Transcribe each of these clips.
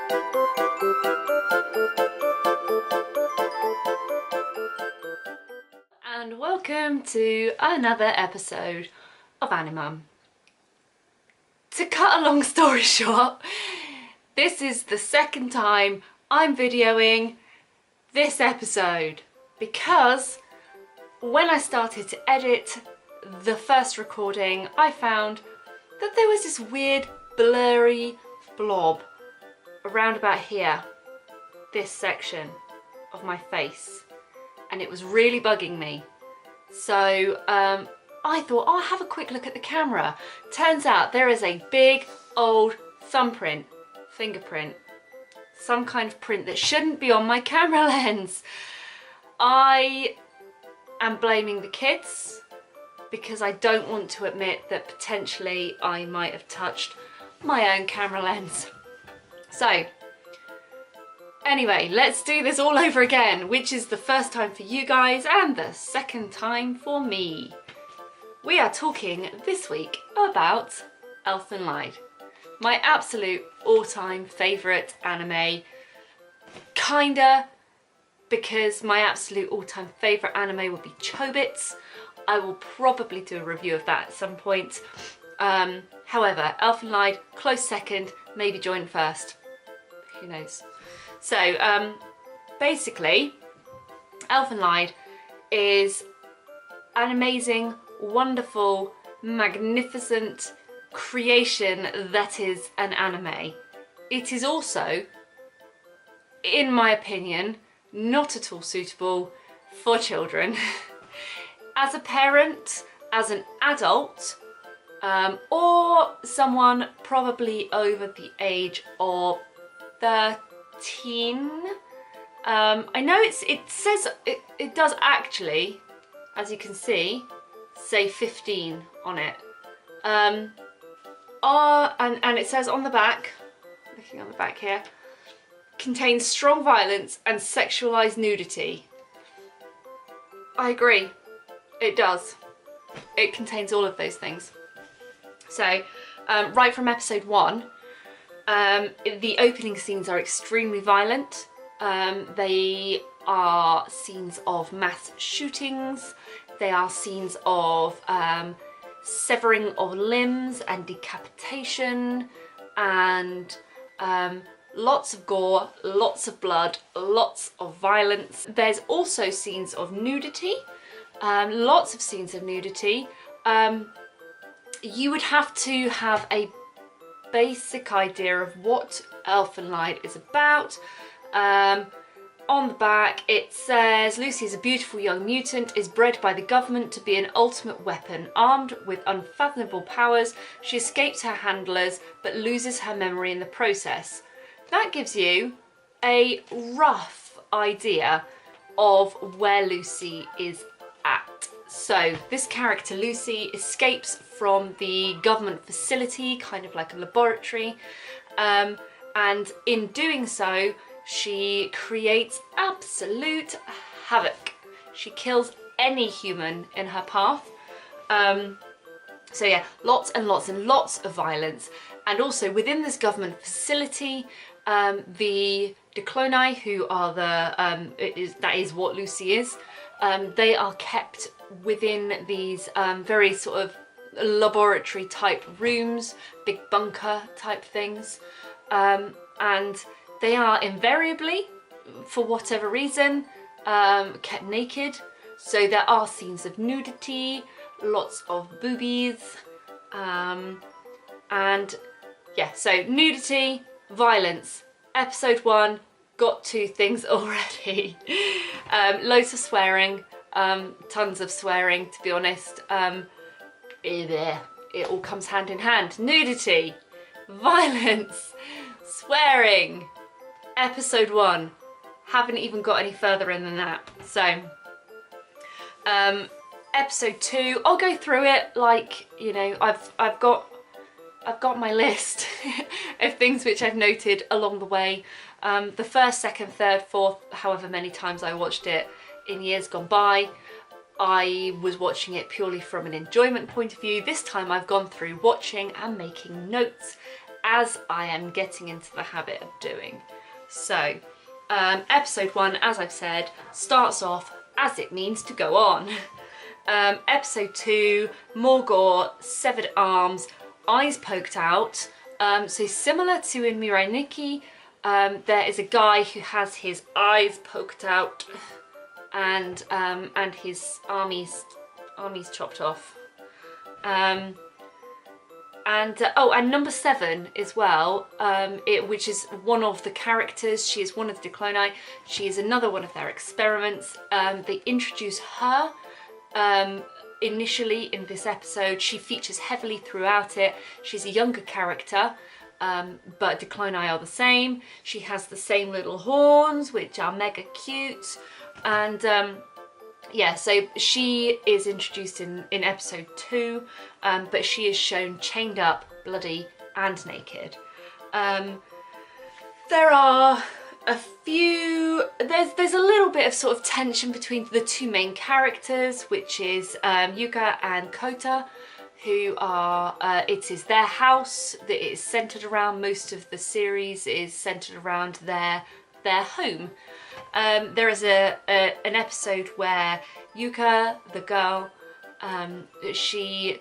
And welcome to another episode of Animom. To cut a long story short, this is the second time I'm videoing this episode because when I started to edit the first recording, I found that there was this weird blurry blob around about here, this section of my face, and it was really bugging me. So I thought, I'll have a quick look at the camera. Turns out there is a big old thumbprint, fingerprint, some kind of print that shouldn't be on my camera lens. I am blaming the kids because I don't want to admit that potentially I might have touched my own camera lens. So anyway, let's do this all over again, which is the first time for you guys and the second time for me. We are talking this week about Elfen Lied, my absolute all-time favourite anime, kinda because my absolute all-time favourite anime would be Chobits. I will probably do a review of that at some point. However, Elfen Lied, close second, maybe joint first. Who knows? So basically, Elfen Lied is an amazing, wonderful, magnificent creation that is an anime. It is also, in my opinion, not at all suitable for children. As a parent, as an adult, or someone probably over the age of 13. I know it does actually, as you can see, say 15 on it. And it says on the back, looking on the back here, contains strong violence and sexualized nudity. I agree, it does. It contains all of those things. So, right from episode 1, the opening scenes are extremely violent. They are scenes of mass shootings. They are scenes of severing of limbs and decapitation, and lots of gore, lots of blood, lots of violence. There's also scenes of nudity, lots of scenes of nudity. You would have to have a basic idea of what Elfen Lied is about. On the back it says, Lucy is a beautiful young mutant, is bred by the government to be an ultimate weapon. Armed with unfathomable powers, she escapes her handlers but loses her memory in the process. That gives you a rough idea of where Lucy is at. So this character Lucy escapes from the government facility, kind of like a laboratory, and in doing so she creates absolute havoc. She kills any human in her path. So yeah, lots and lots and lots of violence. And also within this government facility, the Decloni, who are that is what Lucy is, they are kept within these very sort of laboratory type rooms, big bunker type things, and they are invariably, for whatever reason, kept naked. So there are scenes of nudity, lots of boobies, and yeah, so nudity, violence. Episode 1 got 2 things already. Loads of swearing, tons of swearing, to be honest. It all comes hand in hand. Nudity, violence, swearing. Episode 1, haven't even got any further in than that. So episode 2, I'll go through it like, you know, I've got my list of things which I've noted along the way. The first, second, third, fourth, however many times I watched it in years gone by, I was watching it purely from an enjoyment point of view. This time I've gone through watching and making notes as I am getting into the habit of doing. So, episode 1, as I've said, starts off as it means to go on. Episode 2, more gore, severed arms, eyes poked out. So similar to in Mirai Nikki, there is a guy who has his eyes poked out and his armies chopped off. And number 7 as well, which is one of the characters. She is one of the Decloni. She is another one of their experiments. They introduce her initially in this episode. She features heavily throughout it. She's a younger character, but Decloni are the same. She has the same little horns, which are mega cute. And yeah, so she is introduced in episode 2, but she is shown chained up, bloody and naked. There are a few, there's a little bit of sort of tension between the two main characters, which is Yuka and Kota, who are, it is their house that it is centered around. Most of the series is centered around their home. There is an episode where Yuka, the girl, she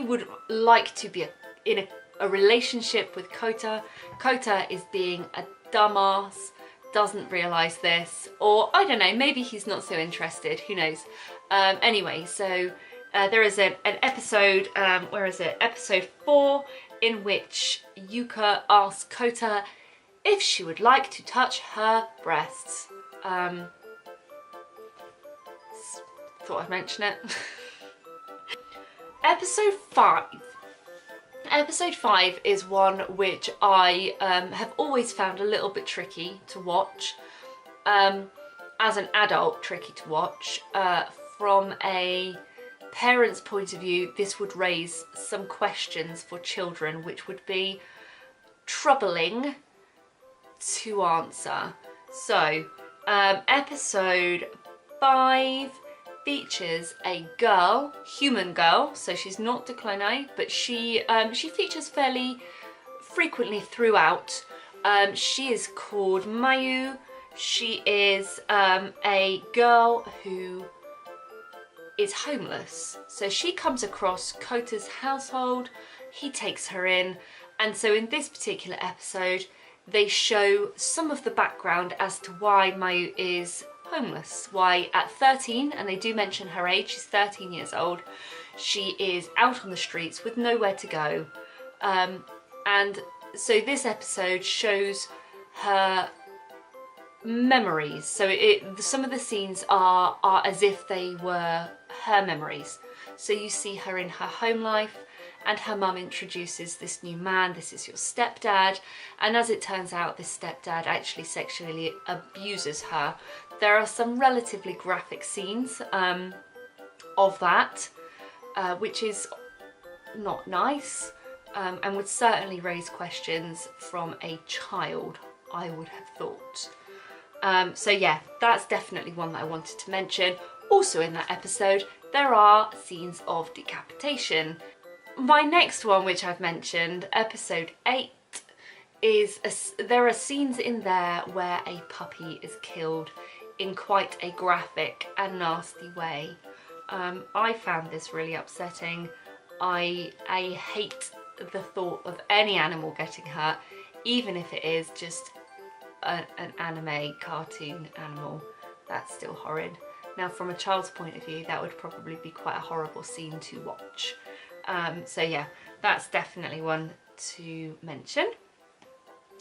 would like to be in a relationship with Kota. Kota is being a dumbass, doesn't realise this, or I don't know, maybe he's not so interested, who knows. Anyway, so there is an episode, where is it? Episode 4, in which Yuka asks Kota if she would like to touch her breasts. Thought I'd mention it. Episode 5. Episode 5 is one which I have always found a little bit tricky to watch. As an adult, tricky to watch. From a parent's point of view, this would raise some questions for children which would be troubling to answer. So, episode 5 features a girl, human girl, so she's not Decloni, but she features fairly frequently throughout. She is called Mayu. She is a girl who is homeless. So she comes across Kota's household, he takes her in, and so in this particular episode they show some of the background as to why Mayu is homeless, why at 13, and they do mention her age, she's 13 years old, she is out on the streets with nowhere to go. And so this episode shows her memories. So some of the scenes are as if they were her memories. So you see her in her home life, and her mum introduces this new man, this is your stepdad, and as it turns out this stepdad actually sexually abuses her. There are some relatively graphic scenes of that, which is not nice, and would certainly raise questions from a child, I would have thought. So yeah, that's definitely one that I wanted to mention. Also in that episode, there are scenes of decapitation. My next one, which I've mentioned, episode 8, there are scenes in there where a puppy is killed in quite a graphic and nasty way. I found this really upsetting. I hate the thought of any animal getting hurt, even if it is just an anime cartoon animal. That's still horrid. Now from a child's point of view, that would probably be quite a horrible scene to watch. So yeah, that's definitely one to mention.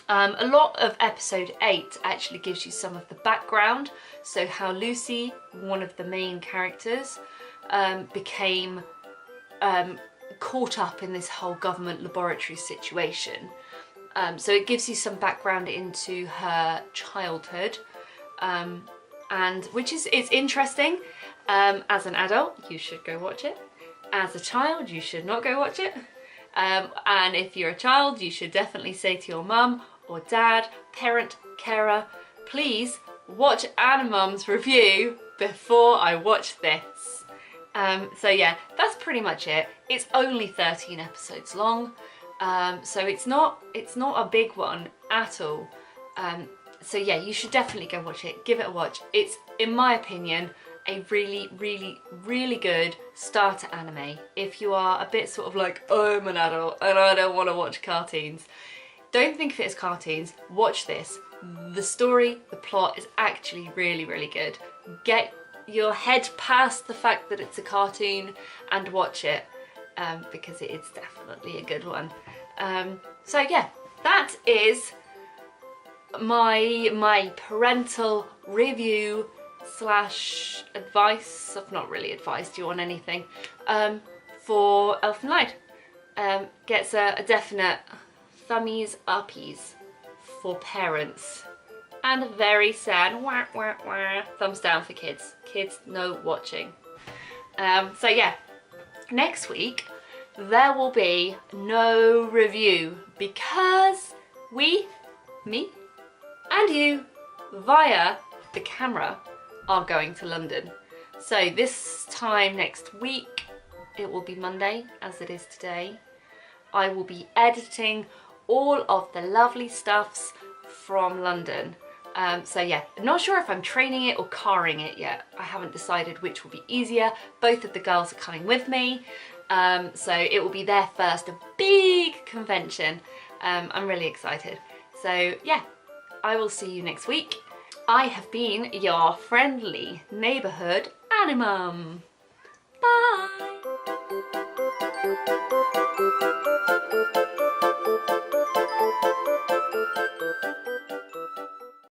A lot of episode 8 actually gives you some of the background, so how Lucy, one of the main characters, became caught up in this whole government laboratory situation. So it gives you some background into her childhood, and which is interesting. As an adult, you should go watch it. As a child, you should not go watch it. And if you're a child, you should definitely say to your mum or dad, parent, carer, please watch Animom's review before I watch this. So yeah, that's pretty much it. It's only 13 episodes long. So it's not a big one at all. So yeah, you should definitely go watch it. Give it a watch. It's, in my opinion, a really, really, really good starter anime. If you are a bit sort of like, oh, I'm an adult and I don't want to watch cartoons, don't think of it as cartoons. Watch this. The story, the plot is actually really, really good. Get your head past the fact that it's a cartoon and watch it, because it is definitely a good one. So yeah, that is my parental review slash advice. I've not really advised you on anything, for Elfen Lied. Gets a definite thummies uppies for parents, and a very sad wah, wah, wah, thumbs down for kids. Kids, no watching. So yeah, next week there will be no review because me and you, via the camera, are going to London. So this time next week, it will be Monday as it is today, I will be editing all of the lovely stuffs from London. So yeah, I'm not sure if I'm training it or carring it yet. I haven't decided which will be easier. Both of the girls are coming with me. So it will be their first big convention. I'm really excited. So yeah, I will see you next week. I have been your friendly neighbourhood animum. Bye!